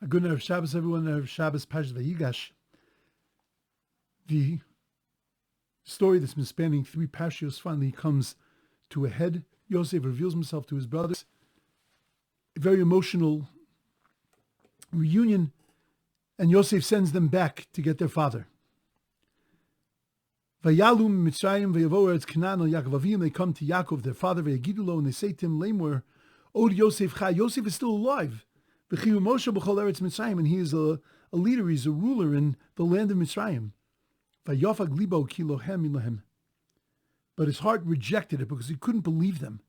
A good Erev Shabbos, everyone. Erev Shabbos, Parshas Vayigash. The story that's been spanning 3 Parshas finally comes to a head. Yosef reveals himself to his brothers. A very emotional reunion, and Yosef sends them back to get their father. Vayalu Mitzrayim vayavo eretz Canaan al Yaakov Avim. They come to Yaakov, their father, vayagidulo, and they say to him, Lemor, Od Yosef Chai. Yosef is still alive. V'chiu Moshe b'chol eretz Mitzrayim, and he is a leader. He's a ruler in the land of Mitzrayim. Vayofag libo ki lohem ilahem. But his heart rejected it because he couldn't believe them.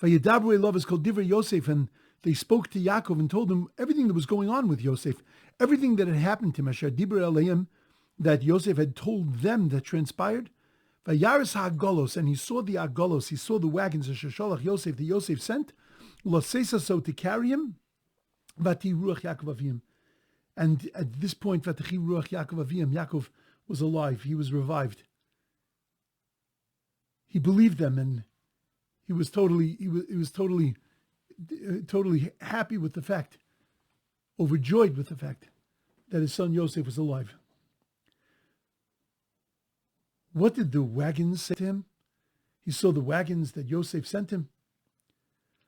Vayadabru elav is called divrei Yosef, and they spoke to Yaakov and told him everything that was going on with Yosef, everything that had happened to him, asher divrei aleim, that Yosef had told them that transpired. Vayaris ha'agolos, and he saw the agolos, he saw the wagons asher sholach Yosef, that Yosef sent, losesa, so to carry him, vati ruach Yaakov avim. And at this point, vatachi ruach Yaakov avim, Yaakov was alive, he was revived. He believed them, and he was totally happy with the fact, overjoyed with the fact that his son Yosef was alive. What did the wagons say to him? He saw the wagons that Yosef sent him.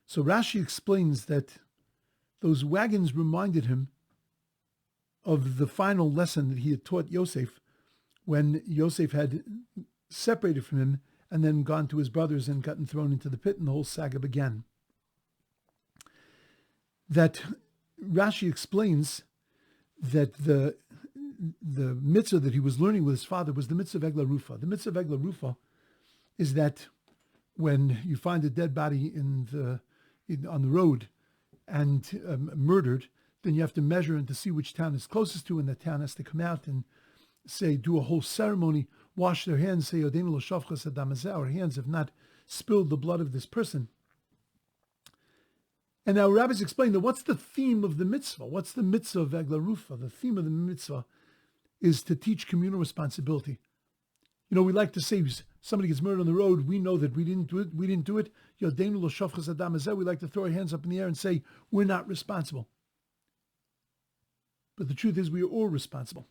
So Rashi explains that those wagons reminded him of the final lesson that he had taught Yosef when Yosef had separated from him and then gone to his brothers and gotten thrown into the pit, and the whole saga began. That Rashi explains that the mitzvah that he was learning with his father was the mitzvah of Egla Rufa. The mitzvah of Egla Rufa is that when you find a dead body on the road and murdered, then you have to measure and to see which town is closest to, and the town has to come out and say, do a whole ceremony, wash their hands, say, Yodeinu lo shofchas hadam hazeh, our hands have not spilled the blood of this person. And now rabbis explain that what's the theme of the mitzvah? What's the mitzvah of Egla Rufa? The theme of the mitzvah is to teach communal responsibility. You know, we like to say somebody gets murdered on the road, we know that we didn't do it. Yodeinu lo shofchas hadam hazeh. We like to throw our hands up in the air and say, we're not responsible. But the truth is, we are all responsible.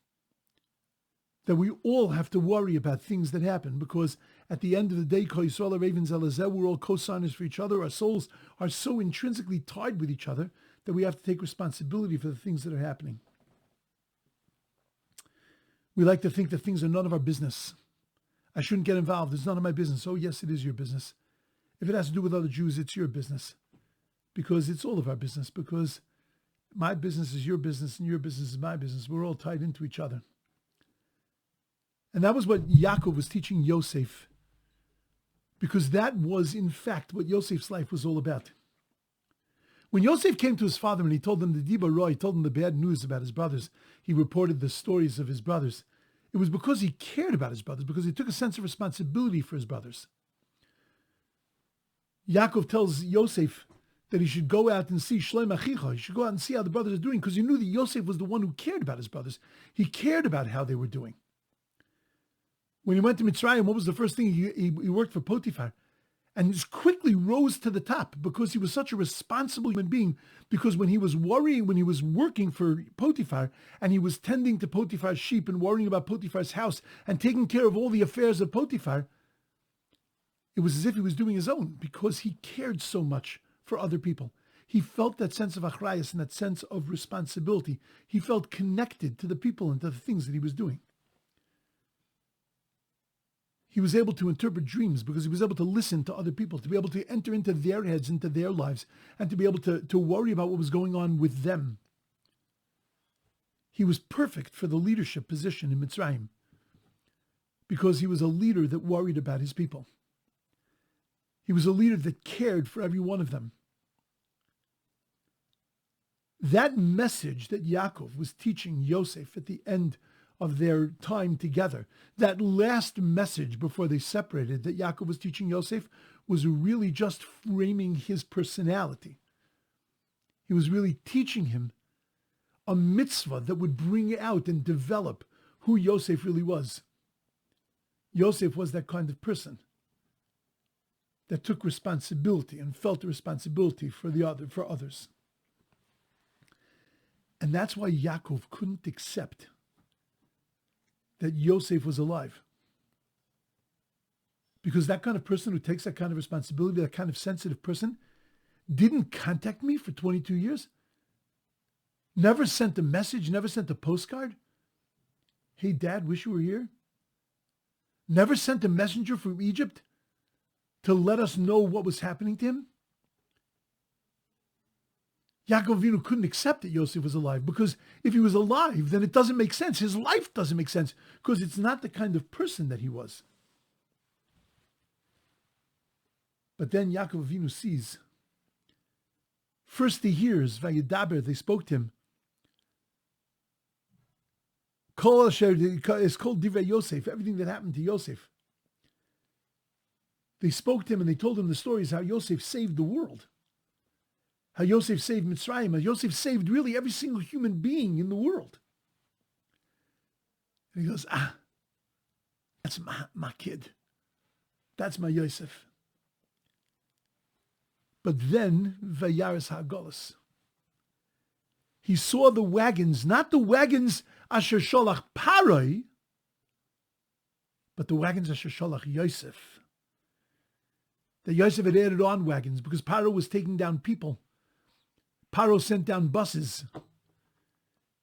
That we all have to worry about things that happen, because at the end of the day, we're all co-signers for each other. Our souls are so intrinsically tied with each other that we have to take responsibility for the things that are happening. We like to think that things are none of our business. I shouldn't get involved. It's none of my business. Oh, yes, it is your business. If it has to do with other Jews, it's your business. Because it's all of our business. Because my business is your business and your business is my business. We're all tied into each other. And that was what Yaakov was teaching Yosef, because that was, in fact, what Yosef's life was all about. When Yosef came to his father and he told him the Diba Ra, he told him the bad news about his brothers, he reported the stories of his brothers. It was because he cared about his brothers, because he took a sense of responsibility for his brothers. Yaakov tells Yosef that he should go out and see Shloim Achicha. He should go out and see how the brothers are doing, because he knew that Yosef was the one who cared about his brothers. He cared about how they were doing. When he went to Mitzrayim, what was the first thing? He worked for Potiphar, and he quickly rose to the top because he was such a responsible human being. Because when he was working for Potiphar, and he was tending to Potiphar's sheep and worrying about Potiphar's house and taking care of all the affairs of Potiphar, it was as if he was doing his own, because he cared so much for other people. He felt that sense of achrayus and that sense of responsibility. He felt connected to the people and to the things that he was doing. He was able to interpret dreams because he was able to listen to other people, to be able to enter into their heads, into their lives, and to be able to worry about what was going on with them. He was perfect for the leadership position in Mitzrayim because he was a leader that worried about his people. He was a leader that cared for every one of them. That message that Yaakov was teaching Yosef at the end of their time together, that last message before they separated that Yaakov was teaching Yosef, was really just framing his personality. He was really teaching him a mitzvah that would bring out and develop who Yosef really was. Yosef was that kind of person that took responsibility and felt the responsibility for others. And And that's why Yaakov couldn't accept that Yosef was alive. Because that kind of person who takes that kind of responsibility, that kind of sensitive person, didn't contact me for 22 years, never sent a message, never sent a postcard. Hey, Dad, wish you were here. Never sent a messenger from Egypt to let us know what was happening to him. Yaakov Avinu couldn't accept that Yosef was alive, because if he was alive, then it doesn't make sense. His life doesn't make sense, because it's not the kind of person that he was. But then Yaakov Avinu sees. First he hears, Vayidaber, they spoke to him. Kol asher is called Divrei Yosef, everything that happened to Yosef. They spoke to him and they told him the stories how Yosef saved the world. How Yosef saved Mitzrayim, how Yosef saved really every single human being in the world. And he goes, that's my kid. That's my Yosef. But then, Vayaris HaGolos. He saw the wagons, not the wagons Asher Sholach Paroi, but the wagons Asher Sholach Yosef. That Yosef had added on wagons because Paro was taking down people. Paro sent down buses.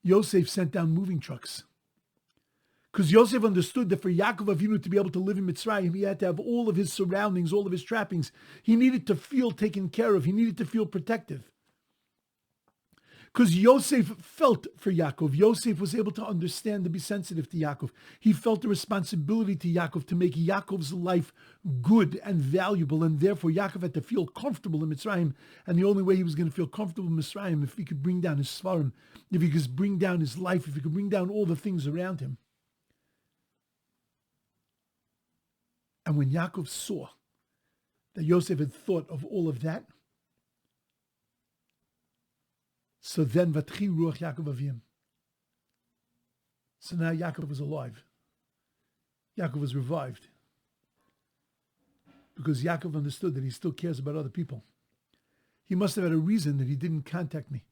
Yosef sent down moving trucks. Because Yosef understood that for Yaakov Avinu to be able to live in Mitzrayim, he had to have all of his surroundings, all of his trappings. He needed to feel taken care of. He needed to feel protective. Because Yosef felt for Yaakov. Yosef was able to understand and be sensitive to Yaakov. He felt the responsibility to Yaakov to make Yaakov's life good and valuable, and therefore Yaakov had to feel comfortable in Mitzrayim. And the only way he was going to feel comfortable in Mitzrayim if he could bring down his svarim, if he could bring down his life, if he could bring down all the things around him. And when Yaakov saw that Yosef had thought of all of that, so then Vatchi Ruach Yaakov Avim. So now Yaakov was alive. Yaakov was revived. Because Yaakov understood that he still cares about other people. He must have had a reason that he didn't contact me.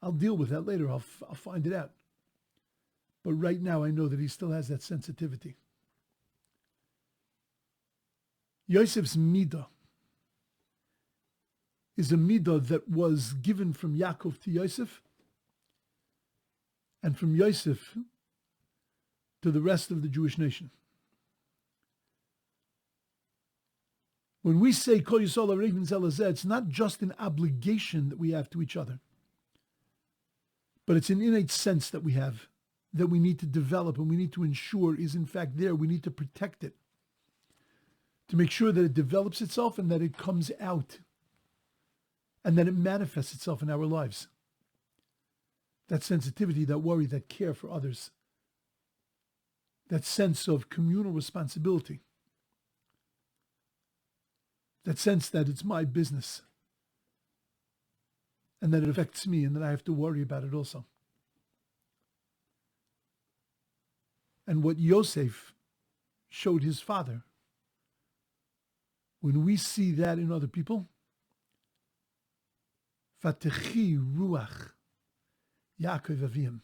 I'll deal with that later. I'll find it out. But right now I know that he still has that sensitivity. Yosef's midah is a midah that was given from Yaakov to Yosef, and from Yosef to the rest of the Jewish nation. When we say Kol Yisrael Arevin Zel Hazeh, it's not just an obligation that we have to each other, but it's an innate sense that we have, that we need to develop and we need to ensure is in fact there. We need to protect it, to make sure that it develops itself and that it comes out and that it manifests itself in our lives. That sensitivity, that worry, that care for others, that sense of communal responsibility, that sense that it's my business and that it affects me and that I have to worry about it also. And what Yosef showed his father, when we see that in other people, Vatechi Ruach Yaakov Avim,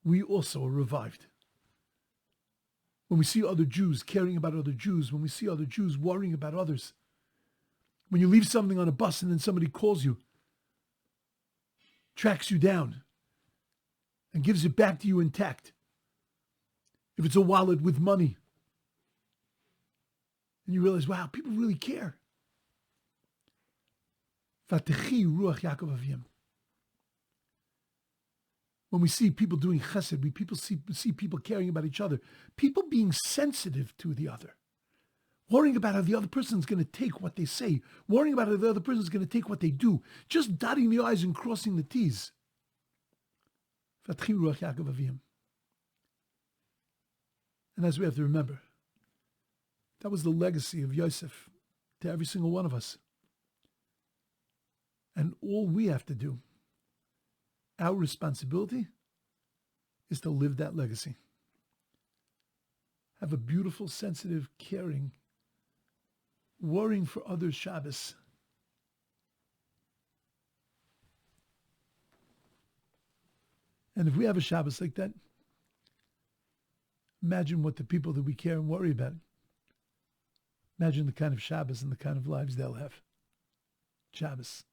we also are revived. When we see other Jews caring about other Jews, when we see other Jews worrying about others, when you leave something on a bus and then somebody calls you, tracks you down, and gives it back to you intact. If it's a wallet with money, and you realize, wow, people really care. Vatechi Ruach Yaakov Avim. When we see people doing chesed, we see people caring about each other, people being sensitive to the other, worrying about how the other person is going to take what they say, worrying about how the other person is going to take what they do, just dotting the I's and crossing the T's. Vatechi Ruach Yaakov Avim. And as we have to remember, that was the legacy of Yosef to every single one of us. And all we have to do, our responsibility, is to live that legacy. Have a beautiful, sensitive, caring, worrying for others Shabbos. And if we have a Shabbos like that, imagine what the people that we care and worry about, imagine the kind of Shabbos and the kind of lives they'll have. Shabbos.